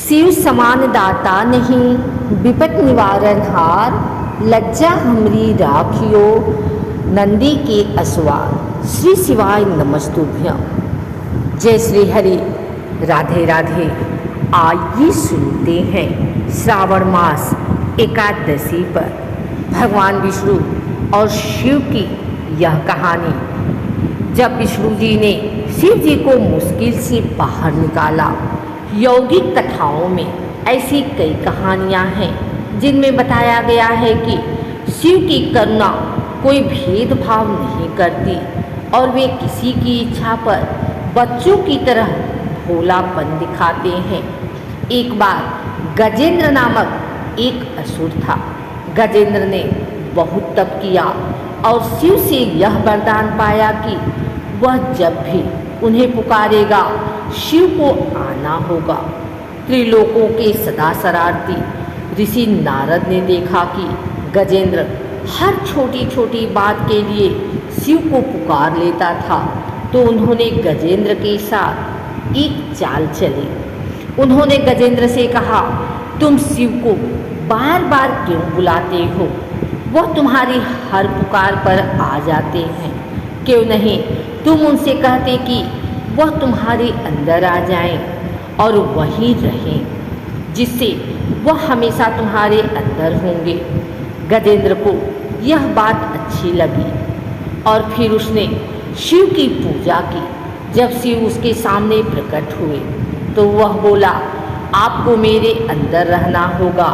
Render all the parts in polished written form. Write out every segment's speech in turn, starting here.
शिव समान दाता नहीं, विपत निवारण हार, लज्जा हमरी राखियो, नंदी के असवार। श्री शिवाय नमस्तुभ्यं। जय श्री हरि, राधे राधे। आइए सुनते हैं श्रावण मास एकादशी पर भगवान विष्णु और शिव की यह कहानी। जब विष्णु जी ने शिव जी को मुश्किल से बाहर निकाला। यौगिक कथाओं में ऐसी कई कहानियाँ हैं जिनमें बताया गया है कि शिव की करुणा कोई भेदभाव नहीं करती और वे किसी की इच्छा पर बच्चों की तरह भोलापन दिखाते हैं। एक बार गजेंद्र नामक एक असुर था। गजेंद्र ने बहुत तप किया और शिव से यह वरदान पाया कि वह जब भी उन्हें पुकारेगा शिव को आना होगा। त्रिलोकों के सदा शरारती ऋषि नारद ने देखा कि गजेंद्र हर छोटी छोटी बात के लिए शिव को पुकार लेता था, तो उन्होंने गजेंद्र के साथ एक चाल चली। उन्होंने गजेंद्र से कहा, तुम शिव को बार बार क्यों बुलाते हो? वह तुम्हारी हर पुकार पर आ जाते हैं। क्यों नहीं तुम उनसे कहते कि वह तुम्हारे अंदर आ जाएं और वहीं रहें, जिससे वह हमेशा तुम्हारे अंदर होंगे। गजेंद्र को यह बात अच्छी लगी और फिर उसने शिव की पूजा की। जब शिव उसके सामने प्रकट हुए तो वह बोला, आपको मेरे अंदर रहना होगा,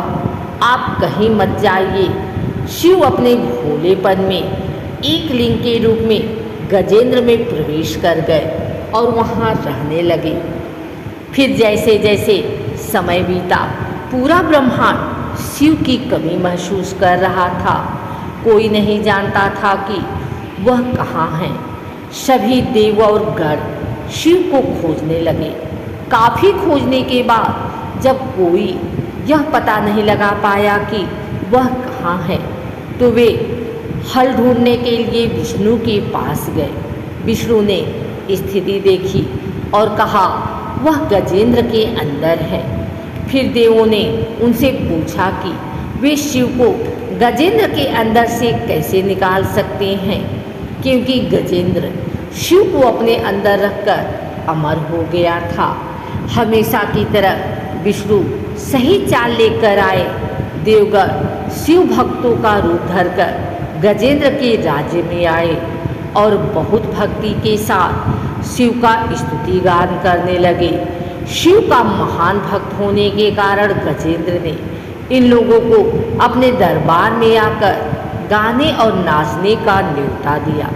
आप कहीं मत जाइए। शिव अपने भोलेपन में एक लिंग के रूप में गजेंद्र में प्रवेश कर गए और वहाँ रहने लगे। फिर जैसे जैसे समय बीता, पूरा ब्रह्मांड शिव की कमी महसूस कर रहा था। कोई नहीं जानता था कि वह कहाँ है। सभी देव और गण शिव को खोजने लगे। काफ़ी खोजने के बाद जब कोई यह पता नहीं लगा पाया कि वह कहाँ है, तो वे हल ढूंढने के लिए विष्णु के पास गए। विष्णु ने स्थिति देखी और कहा, वह गजेंद्र के अंदर है। फिर देवों ने उनसे पूछा कि वे शिव को गजेंद्र के अंदर से कैसे निकाल सकते हैं, क्योंकि गजेंद्र शिव को अपने अंदर रखकर अमर हो गया था। हमेशा की तरह विष्णु सही चाल लेकर आए। देवगण शिव भक्तों का रूप धरकर गजेंद्र के राज्य में आए और बहुत भक्ति के साथ शिव का स्तुति गान करने लगे। शिव का महान भक्त होने के कारण गजेंद्र ने इन लोगों को अपने दरबार में आकर गाने और नाचने का न्योता दिया।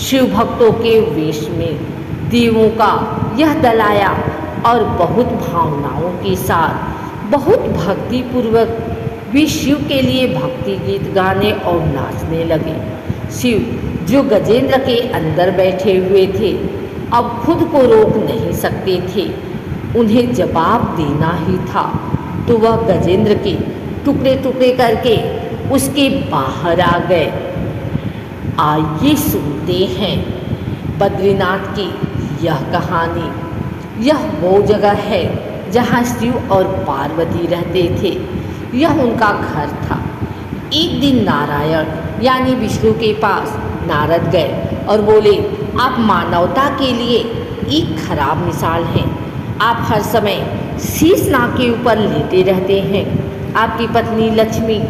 शिव भक्तों के वेश में देवों का यह दल आया और बहुत भावनाओं के साथ बहुत भक्तिपूर्वक वे शिव के लिए भक्ति गीत गाने और नाचने लगे। शिव जो गजेंद्र के अंदर बैठे हुए थे, अब खुद को रोक नहीं सकते थे। उन्हें जवाब देना ही था, तो वह गजेंद्र के टुकड़े टुकड़े करके उसके बाहर आ गए। आइए सुनते हैं बद्रीनाथ की यह कहानी। यह वो जगह है जहाँ शिव और पार्वती रहते थे। यह उनका घर था। एक दिन नारायण यानी विष्णु के पास नारद गए और बोले, आप मानवता के लिए एक खराब मिसाल हैं। आप हर समय शीश नाग के ऊपर लेटे रहते हैं। आपकी पत्नी लक्ष्मी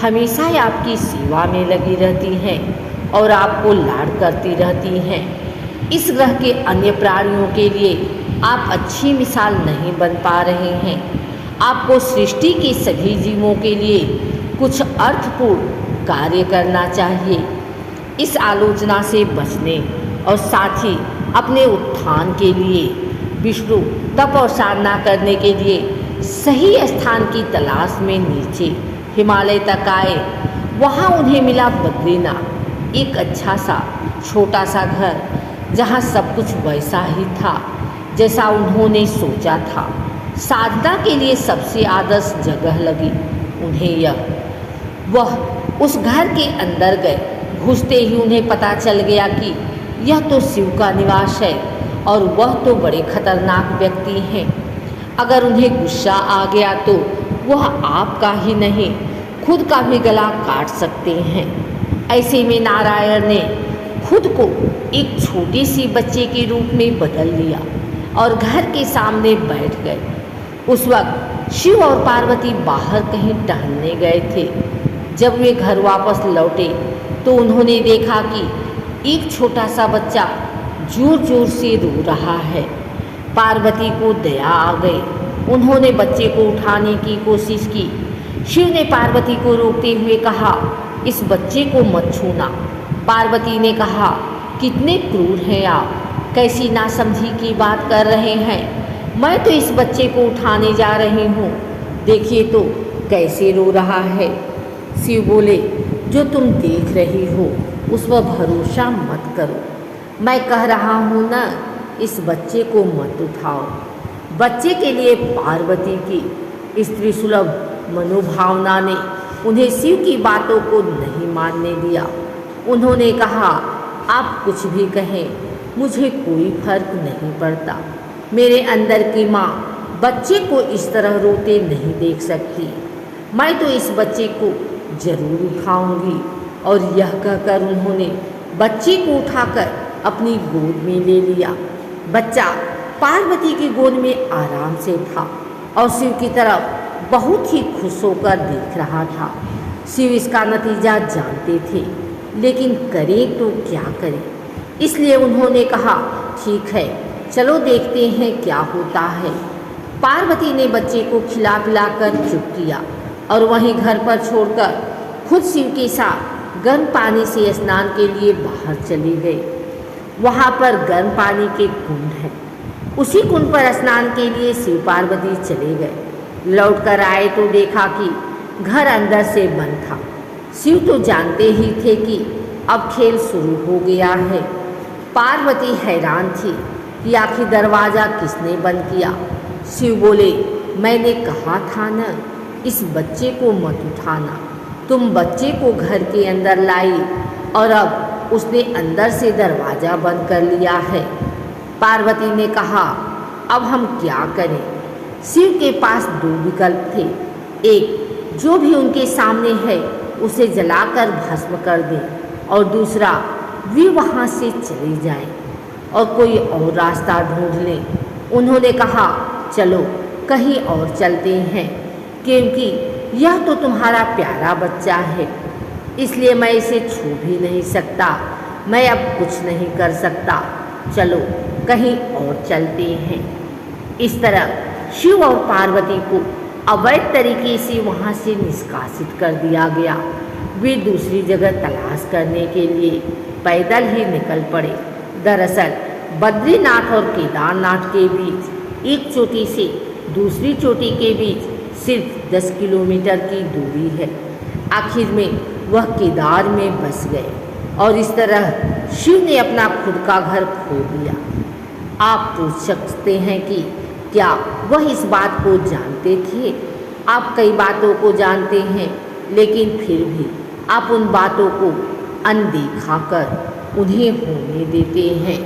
हमेशा आपकी सेवा में लगी रहती हैं और आपको लाड़ करती रहती हैं। इस ग्रह के अन्य प्राणियों के लिए आप अच्छी मिसाल नहीं बन पा रहे हैं। आपको सृष्टि के सभी जीवों के लिए कुछ अर्थपूर्ण कार्य करना चाहिए। इस आलोचना से बचने और साथ ही अपने उत्थान के लिए विष्णु तप और साधना करने के लिए सही स्थान की तलाश में नीचे हिमालय तक आए। वहाँ उन्हें मिला बद्रीनाथ, एक अच्छा सा छोटा सा घर, जहाँ सब कुछ वैसा ही था जैसा उन्होंने सोचा था। साधना के लिए सबसे आदर्श जगह लगी उन्हें यह। वह उस घर के अंदर गए। घुसते ही उन्हें पता चल गया कि यह तो शिव का निवास है और वह तो बड़े खतरनाक व्यक्ति हैं। अगर उन्हें गुस्सा आ गया तो वह आपका ही नहीं खुद का भी गला काट सकते हैं। ऐसे में नारायण ने खुद को एक छोटे सी बच्चे के रूप में बदल लिया और घर के सामने बैठ गए। उस वक्त शिव और पार्वती बाहर कहीं टहलने गए थे। जब वे घर वापस लौटे तो उन्होंने देखा कि एक छोटा सा बच्चा जोर जोर से रो रहा है। पार्वती को दया आ गई। उन्होंने बच्चे को उठाने की कोशिश की। शिव ने पार्वती को रोकते हुए कहा, इस बच्चे को मत छूना। पार्वती ने कहा, कितने क्रूर हैं आप, कैसी नासमझी की बात कर रहे हैं। मैं तो इस बच्चे को उठाने जा रही हूँ, देखिए तो कैसे रो रहा है। शिव बोले, जो तुम देख रही हो उस पर भरोसा मत करो। मैं कह रहा हूँ ना, इस बच्चे को मत उठाओ। बच्चे के लिए पार्वती की स्त्री सुलभ मनोभावना ने उन्हें शिव की बातों को नहीं मानने दिया। उन्होंने कहा, आप कुछ भी कहें, मुझे कोई फर्क नहीं पड़ता। मेरे अंदर की माँ बच्चे को इस तरह रोते नहीं देख सकती। मैं तो इस बच्चे को जरूर उठाऊंगी। और यह कहकर उन्होंने बच्चे को उठाकर अपनी गोद में ले लिया। बच्चा पार्वती की गोद में आराम से था और शिव की तरफ बहुत ही खुश होकर देख रहा था। शिव इसका नतीजा जानते थे, लेकिन करें तो क्या करें। इसलिए उन्होंने कहा, ठीक है, चलो देखते हैं क्या होता है। पार्वती ने बच्चे को खिला पिलाकर चुप किया और वहीं घर पर छोड़कर खुद शिव के साथ गर्म पानी से स्नान के लिए बाहर चली गई। वहाँ पर गर्म पानी के कुंड हैं। उसी कुंड पर स्नान के लिए शिव पार्वती चले गए। लौटकर आए तो देखा कि घर अंदर से बंद था। शिव तो जानते ही थे कि अब खेल शुरू हो गया है। पार्वती हैरान थी कि आखिर दरवाज़ा किसने बंद किया। शिव बोले, मैंने कहा था न, इस बच्चे को मत उठाना। तुम बच्चे को घर के अंदर लाई और अब उसने अंदर से दरवाज़ा बंद कर लिया है। पार्वती ने कहा, अब हम क्या करें। शिव के पास दो विकल्प थे। एक, जो भी उनके सामने है उसे जलाकर भस्म कर दें, और दूसरा, वे वहाँ से चले जाएं और कोई और रास्ता ढूंढ लें। उन्होंने कहा, चलो कहीं और चलते हैं, क्योंकि यह तो तुम्हारा प्यारा बच्चा है, इसलिए मैं इसे छू भी नहीं सकता। मैं अब कुछ नहीं कर सकता, चलो कहीं और चलते हैं। इस तरह शिव और पार्वती को अवैध तरीके से वहाँ से निष्कासित कर दिया गया। वे दूसरी जगह तलाश करने के लिए पैदल ही निकल पड़े। दरअसल बद्रीनाथ और केदारनाथ के बीच एक चोटी से दूसरी चोटी के बीच सिर्फ 10 किलोमीटर की दूरी है। आखिर में वह केदार में बस गए और इस तरह शिव ने अपना खुद का घर खो दिया। आप पूछ सकते हैं कि क्या वह इस बात को जानते थे? आप कई बातों को जानते हैं, लेकिन फिर भी आप उन बातों को अनदेखा कर उन्हें होने देते हैं।